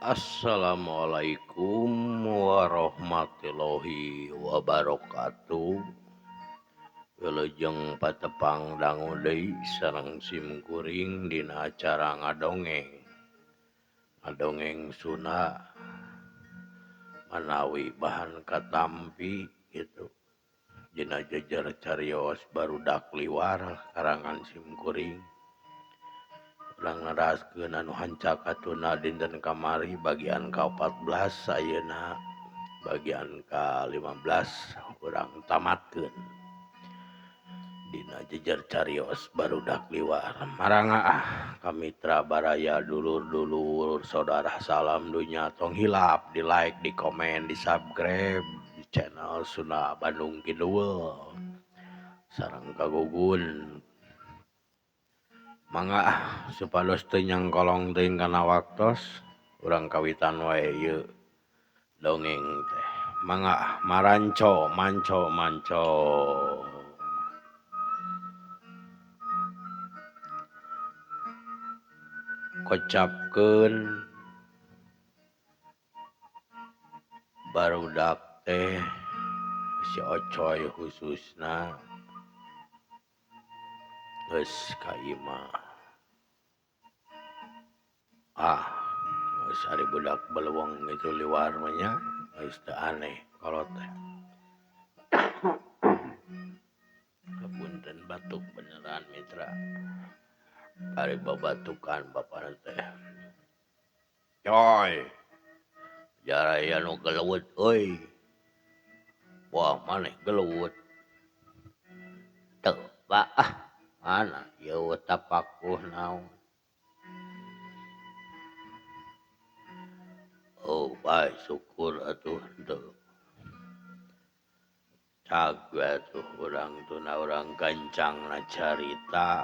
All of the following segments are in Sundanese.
Assalamualaikum warahmatullahi wabarakatuh. Wilujeng patepang dangu deui sareng simkuring dina acara ngadongeng. Ngadongeng Sunda manawi bahan katampi gitu. Dina jejer carios barudak liwar karangan simkuring. Urang naraskeun anu hancakatuna dinten kamari bagian ka-14 ayeuna bagian ka-15 urang tamatkeun dina jejer carios barudak liwar. Marangaah ka mitra baraya dulur-dulur saudara salam dunya tong hilap di like, di komen, di subscribe di channel Sunda Bandung Kidul sareng kagugun. Mangga supados teu nyangkolong teuing kana waktos urang kawitan wae ieu dongeng teh. Mangga maranco manco. Kocapkeun barudak teh si Ocoy khususna geus ka imah. Geus ari budak beleweng itu liwar mah nya geus teu aneh kolot teh. Punten batuk beneran mitra. Ari babatukan bapana teh. Coy. Jara aya nu gelewet euy. Wah maneh gelewet. Teu Pak mana ieu tapakuh naon. Oh bae syukur atuh henteu. Cag we atuh urang tuna urang gancangna carita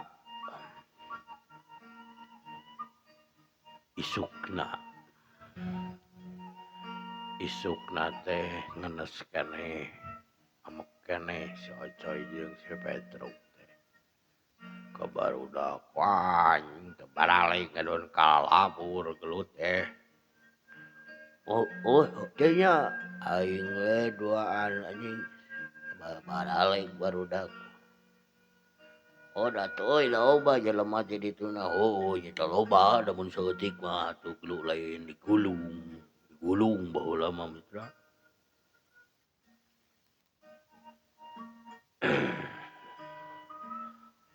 isukna teh ngenes keneh amek keneh si Ocoy jeung si Petruk teh ka barudak wany teu baraleg ngadon kalabur gelut teh nya aing we duaan anjing baraleg barudak. Da teu euy loba jelema ti dituna. Nya teh loba da mun saeutik mah atuh kudu lain digulung baheula mah mitra.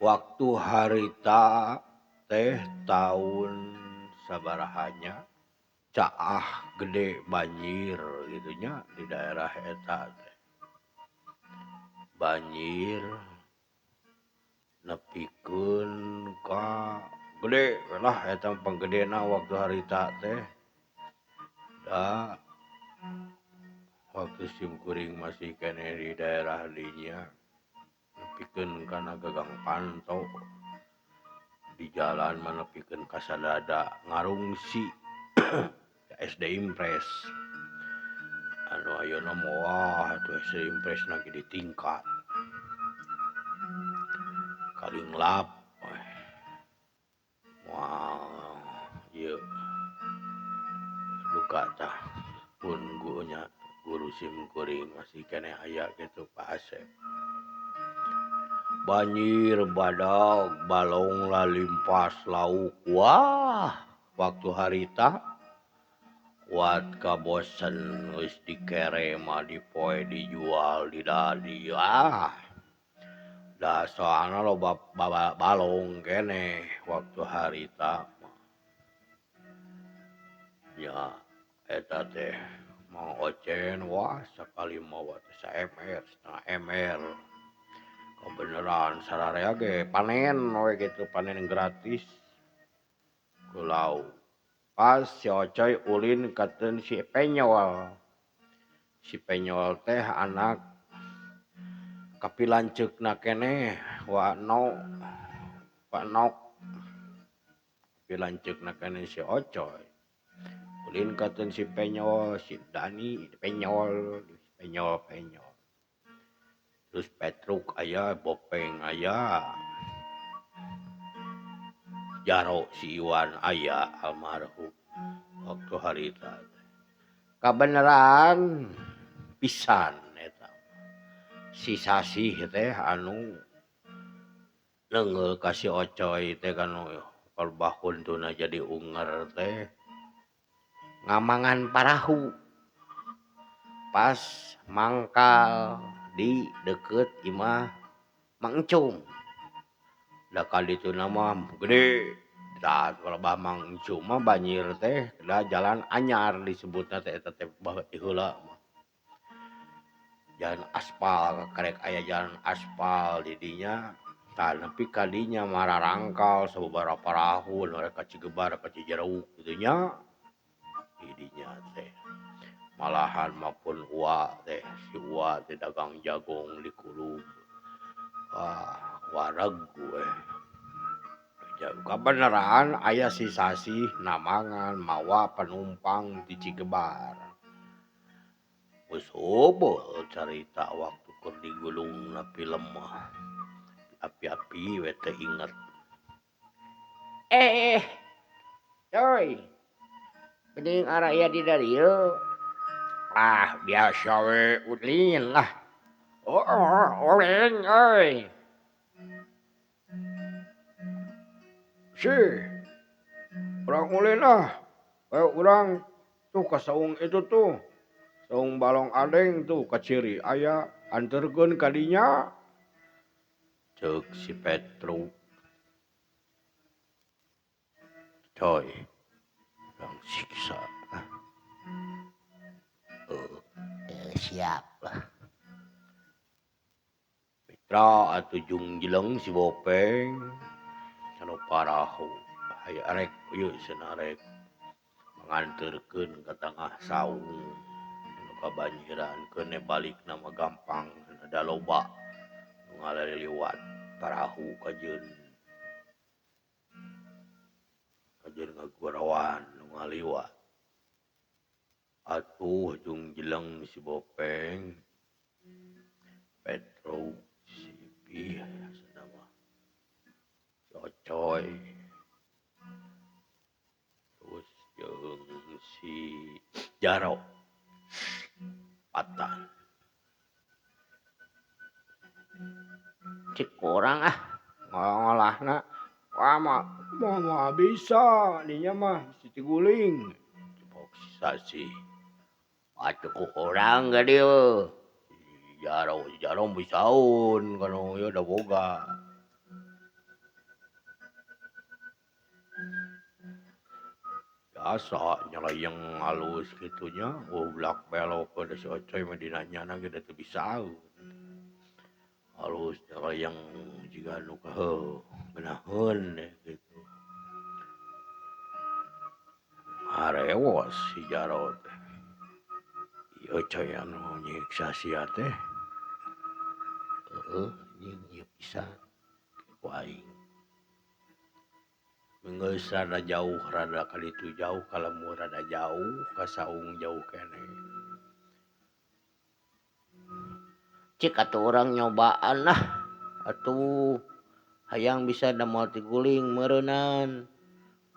Waktu harita teh taun sabarahanya caah gede banjir gitu nya di daerah eta teh. Banjir nepikeun ka gede lah eta panggedena waktu harita teh. Da waktu simkuring masih keneh di daerah dinya nepikeun kana gagang panto di jalan mah nepikeun ka sadada ngarungsi SD Impres anu ayeuna moal atuh SD Impres na ge di tingkat Kalinglap wah ieu duka tah pun guru simkuring masih keneh aya kitu Pak Asep. Banjir badag balong lalimpas lauk. Wah waktu harita kuat kabosen geus dikere mah dipoe dijual di dadi. Da soalna loba balong keneh waktu harita mah. Nya eta teh Mang Ocen wah sakali mawa teh saemer setengah emer. Beneran sararea ge panen we gitu panen gratis ku lauk. Pas si Ocoy ulin kateun si Penyol. Si Penyol teh anak kapilanceukna keneh Pak Nok. Kapilanceukna keneh si Ocoy. Ulin kateun si Penyol, si Dani Penyol. Terus Petruk aya, Bopeng aya. Jaro si Iwan aya almarhum. waktu harita kabeneran pisan eta si Sasih teh anu neungeul ka si Ocoy teh kanu kalbahkuntuna jadi unger teh ngamangan parahu pas mangkal di deket imah Mang Encung. Da kali itu nama gede. Da kalau Mang Encung mah banjir teh da jalan anyar disebutna teh eta teh heula mah. Jalan aspal karek aya jalan aspal di dinya tah nepi ka dinya mararangkal sababaraha parahu mereka Cigebar ka Cijeruk kitu nya di dinya teh. Malahan maupun Uwa teh si Uwa teh dagang jagung di Kulub. Wah, wareg gue. Kabeneran aya si Sasih namangan mawa penumpang di Cigebar. Geus heubeul carita waktu keur digulungna film mah. Api-api we teu inget. Coy. Geuning araya di dieu. Ah, biasa we ulin lah. Ulin euy. Urang ulin lah. Kayak urang tuh ka saung itu tuh. Saung Balong Adeng tuh ka Ciri aya anterkeun ka dinya. Ceuk si Petru. Coy. Urang siksa. Siap lah. Mitra atuh Jungjeleng si Bopeng. Anu parahu. Aya arek ieu cenah arek nganterkeun ka tengah saung. Anu kabanjiran keun balikna mah gampang ada loba nu ngaliliwat parahu kajeun ngagurawan nu ngaliwat. Atuh Jungjeleng si Bopeng Petro si Pi nama si Ocoy terus jeung si Jaro Patan cik kurang ngolahna wah mah bisa dinya mah si guling cipok si Sasih atuh kurang ka dieu Jaro bisaun kanu ieu da boga. Biasa nyeleyeng halus kitunya goblak belok ke si Ocoy mah dinanyana ge da teu bisaun. Halus nyeleyeng jiga anu geunaheun gitu. Harewos si Jaro teh. Ieu Ocoy anu nyiksa sia teh. Ieu pisan ku aing. Geus rada jauh rada kali itu jauh kalemu rada jauh ka saung jauh kene. Cik atuh urang nyobaan lah atuh hayang bisa da moal ti guling meureunan.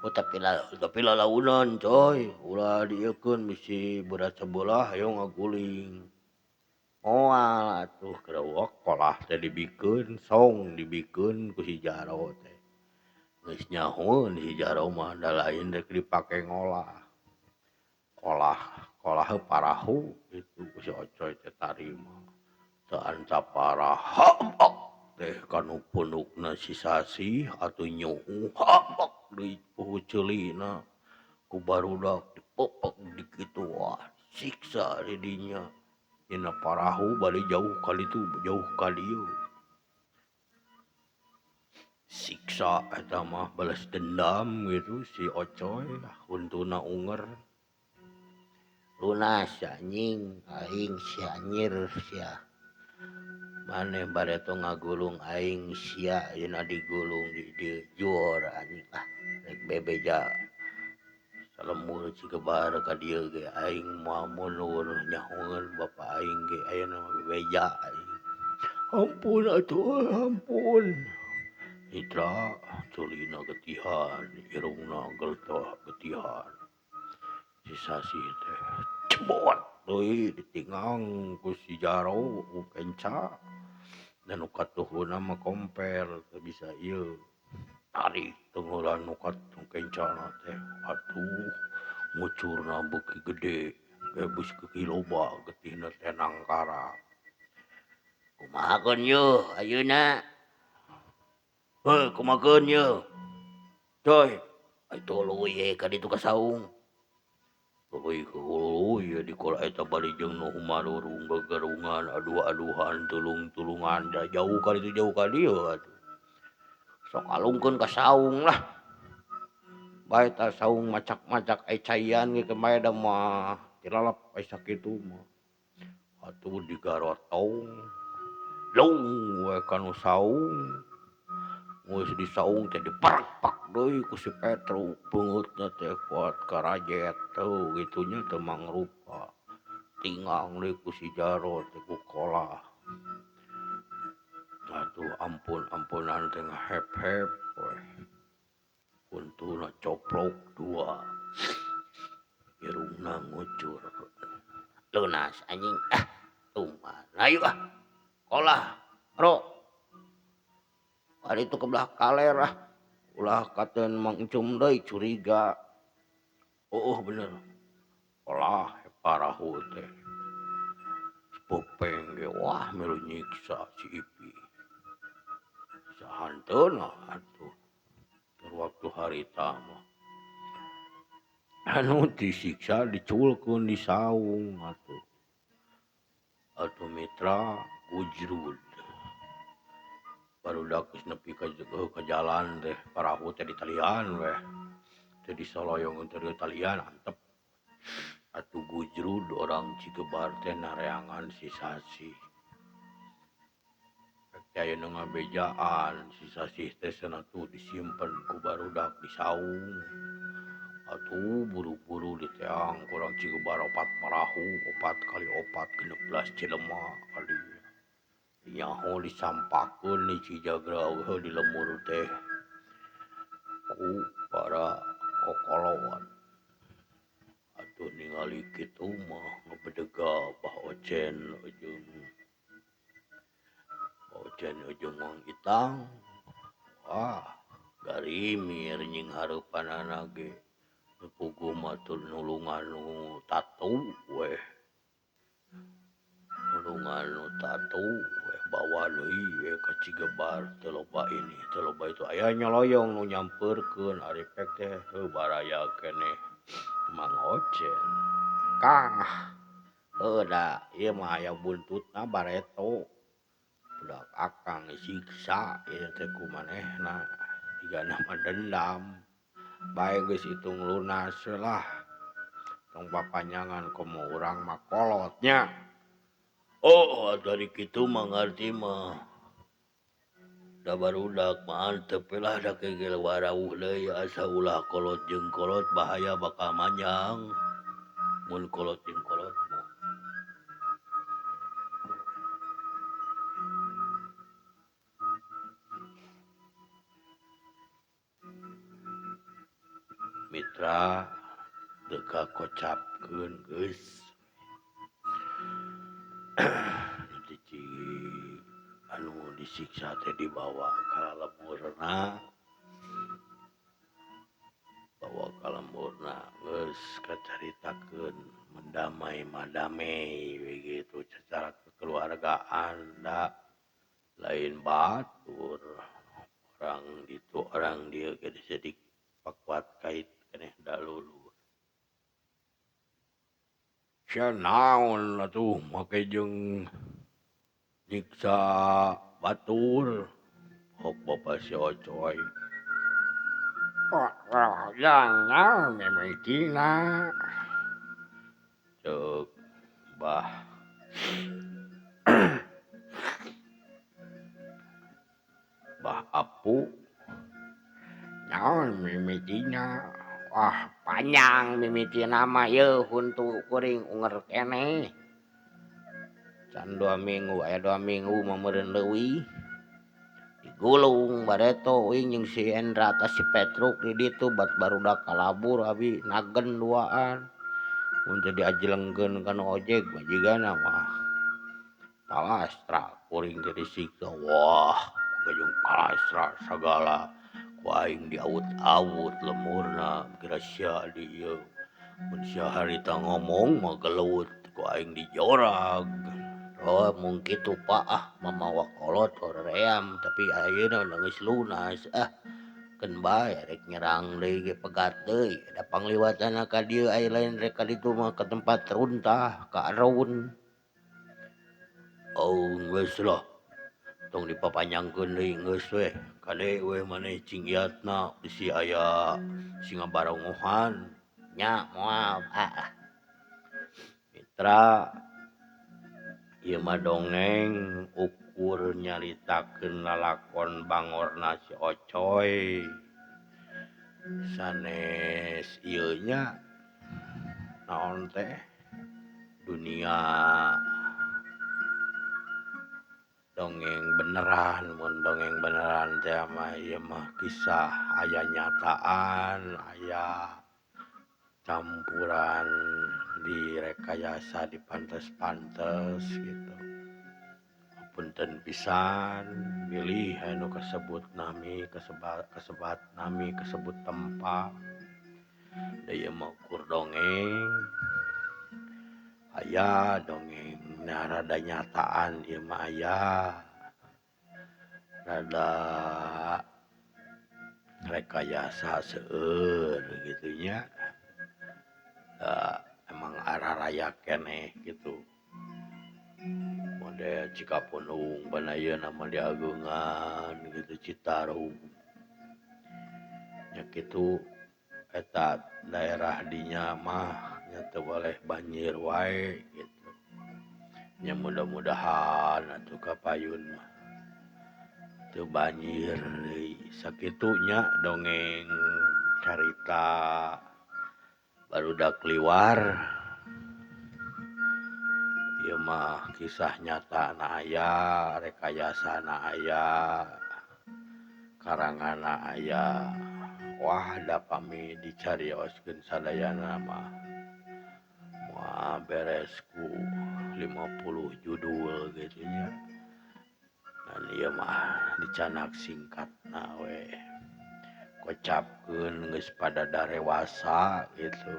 Tapi lalaunan coy ulah dieukeun bisi berat sebelah hayo ngaguling. Moal atuh kerewok kolah teh dibikeun song dibikeun ku si Jaro teh. Geus nyahoeun si Jaro mah da lain rek dipake ngolah. Kolah parahu itu ku si Ocoy teh tarima. Teu ansaparaha teh kanu pundukna si Sasih atuh nyuhu habak deui ku ceulina ku barudak dipepek di kitu wah siksa di dinya. Dina parahu bari jauh kali itu jauh ka dieu. Siksa eta mah balas dendam gitu si Ocoy huntuna unger. Lunas anjing aing sia anyir sia. Maneh bareto ngagulung aing sia dina digulung di dieu jor anjing rek bebeja. Salemur Cigebar ka dieu ge aing moal mundur nyahoeun bapa aing ge aya na bebeja aing. Ampun atuh ampun. Mitra culina getihan irungna geltah getihan. si Sasi teh cebot deui ditingang ku si Jaro ku kenca dan nu katuhuna mah komper teu bisa ieu tarik tengeulan nu kencana teh atuh ngucurna beuki gede geus keuki loba getihna teh nangkara kumahakeun yeuh ayeuna kumahakeun yeuh coy ai tuluy ye ka ditu ka saung tuluy ke hulu ya dikola eta bari jeung nu humarurung gegerungan aduh-aduhan tulung-tulungan da jauh ka ditu jauh ka dieu atuh sok alungkeun ka saung lah bae ta saung macak-macak ai caian ge kemae da mah tilalap ai sakitu mah atuh digarotong lung we ka nu saung geus di saung teh diparpak deui ku si Petru beungeutna teh kuat karajet teu gitunya teu mangrupa tingang deui ku si Jaro teh ku kolah atuh ampun-ampunan teh ngahep-hep we untuna coplok dua irungna ngucur leunas anjing tumpah hayu kolah bro ari itu kebelah kaler ulah katen Mang Encum deui curiga bener olah parahu teh popeng ge wah melu nyiksa si Ipi sahanteuna atuh keur waktu harita mah anu disiksa diculkeun di saung atuh mitra Gujrud barudak geus nepi ka jalan teh parahu teh ditalian we teh disoloyongeun teh talian antep atuh Gujrud orang Cigebar teh nareangan si Sasi aya nu ngabejaan si Sasi teh cenah tuh disimpen ku barudak di saung atuh buru-buru diteang kurang Cigebar 4 parahu 4 kali 4 16 jelema kali nyaho disampakeun di Cijagra di lemur teh ku para kokolowan atuh ningali kitu mah ngabedega Bah Ocen jeung Mang Itang wah garimir nying hareupanana ge puguh matur nulungan nu tatu weh bawa deui we ka Cigebar teu loba itu aya nyoloyong nu nyampeurkeun ari pek teh baraya keneh Mang Ocen Kang da ieu mah aya buntutna bareto budak akang disiksa ieu teh kumanehna digana mah dendam bae geus itung lunas lah tong papanjangan komo urang mah kolotnya dari kitu mah ngarti mah da barudak mah antep lah da kegel warawuh deui asa ulah kolot jeung kolot bahaya bakal manjang mun kolot jeung kolot mah mitra teu kakocapkeun geus cicing anu disiksa teh dibawa ka geus kacaritakeun mendamai madamai begitu secara kekeluargaan da lain batur orang itu orang dia ge sedik pakuat kait keneh dalulu sia naon atuh make jeung nyiksa batur hok bapa si Ocoy jangan memitina cek Bah Apu naon mimitina wah panjang mimitina mah yeuh huntu kuring unger keneh can 2 minggu aya 2 minggu mah meureun leuwih digulung bareto uing jeung si Endra teh si Petruk di ditu barudak kalabur abi nagen duaan mun teu diajelengkeun kana ojek majigana mah palastra kuring teh disiksa wah gajung palastra sagala ku aing diawut-awut lemurna kira sia di ieu mun sia harita ngomong mah gelut ku aing dijorag. Oh mun kitu Pak mamawa kolot hoream tapi ayeuna geus lunas keun bae rek nyerang deui ge pegat deui da pangliwatana ka dieu aya lain rek ka ditu mah ka tempat runtah ka areun. Oh geus lah tong dipapanjangkeun deui geus we kade we maneh cinggiatna bisi aya singa barongohan nya moal mitra ieu mah dongeng ukur nyaritakeun lalakon bangorna si Ocoy sanes ieu nya naon teh dunia dongeng beneran mun dongeng beneran teh mah ieu mah kisah aya nyataan aya campuran direkayasa dipantes-pantes gitu. Punten pisan milih anu kasebut nami kasebat nami kasebut tempat da ieu mah ukur dongeng aya dongeng rada nyataan ieu mah aya rada rekayasa seueur gitu nya emang araraya keneh gitu model Cikapundung banayeuna mah diageungan gitu Citarum nya kitu eta daerah dinya mah nya teu boleh banjir wae gitu nya mudah-mudahan atuh kapayun mah teu banjir deui sakitu nya dongeng carita barudak liwar ieu mah kisah nyatana aya rekayasana aya karangana aya wah da pami dicarioskeun sadayana mah moal beres ku 50 judul gitu nya dan ieu mah dicanak singkatna we kocapkeun geus pada darewasa gitu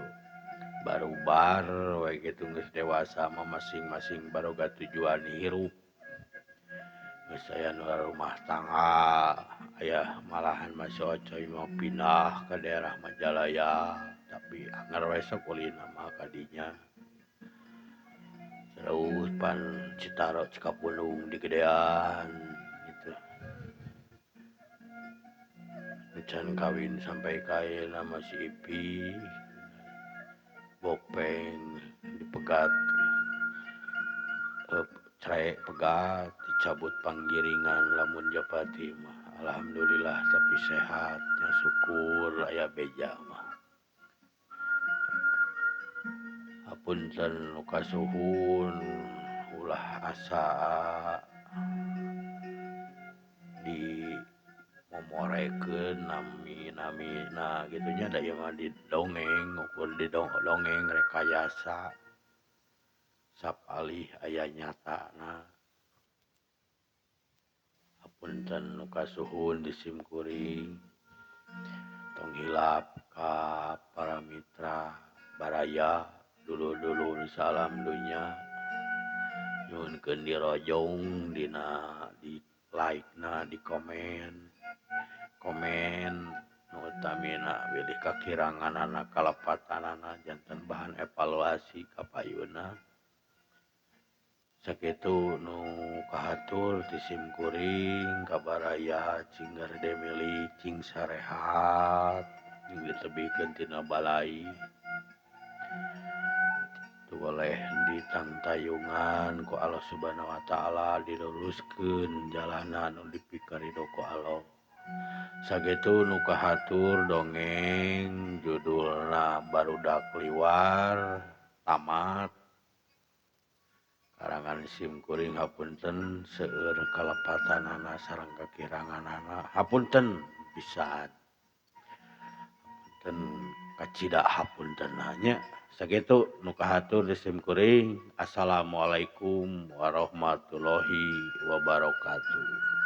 barubar we gitu geus dewasa mah masing-masing baroga tujuan hirup geus aya nu rumah tangga aya malahan mah si Ocoy mau pindah ka daerah Majalaya tapi anger we sakulina mah ka dinya terus pan Cikapundung digedean gitu can kawin sampai ka ayeuna mah si Ipi bopeng dipegat cerai pegat dicabut panggiringan lamun Japati mah alhamdulillah tapi sehatnya syukur aya beja mah hapunten nu kasuhun ulah asa di momorekeun nami-namina gitu nya da ieu mah di dongeng ukur di dongeng rekayasa sapalih aya nyatana hapunten nu kasuhun di simkuring tong hilap ka para mitra baraya dulur-dulur salam dunya nyuhunkeun dirojong dina di like na di komen nu utamina bilih kakiranganana kalepatanana janten bahan evaluasi kapayuna sakitu nu kahatur ti simkuring kabaraya cing gerde milih cing sarehat jeung ditebihkeun tina balai tu boleh ditangtayungan ku Allah Subhanahu wa taala diluruskeun jalana nu dipikaridho ku Allah sakitu nu kahatur dongeng judulna barudak liwar tamat karangan simkuring hapunten seueur kalepatanana sareng kakiranganana hapunten pisan hapunten kacida hapunten nya Sakitu nu kahatur di sim kuring. Assalamualaikum warahmatullahi wabarakatuh.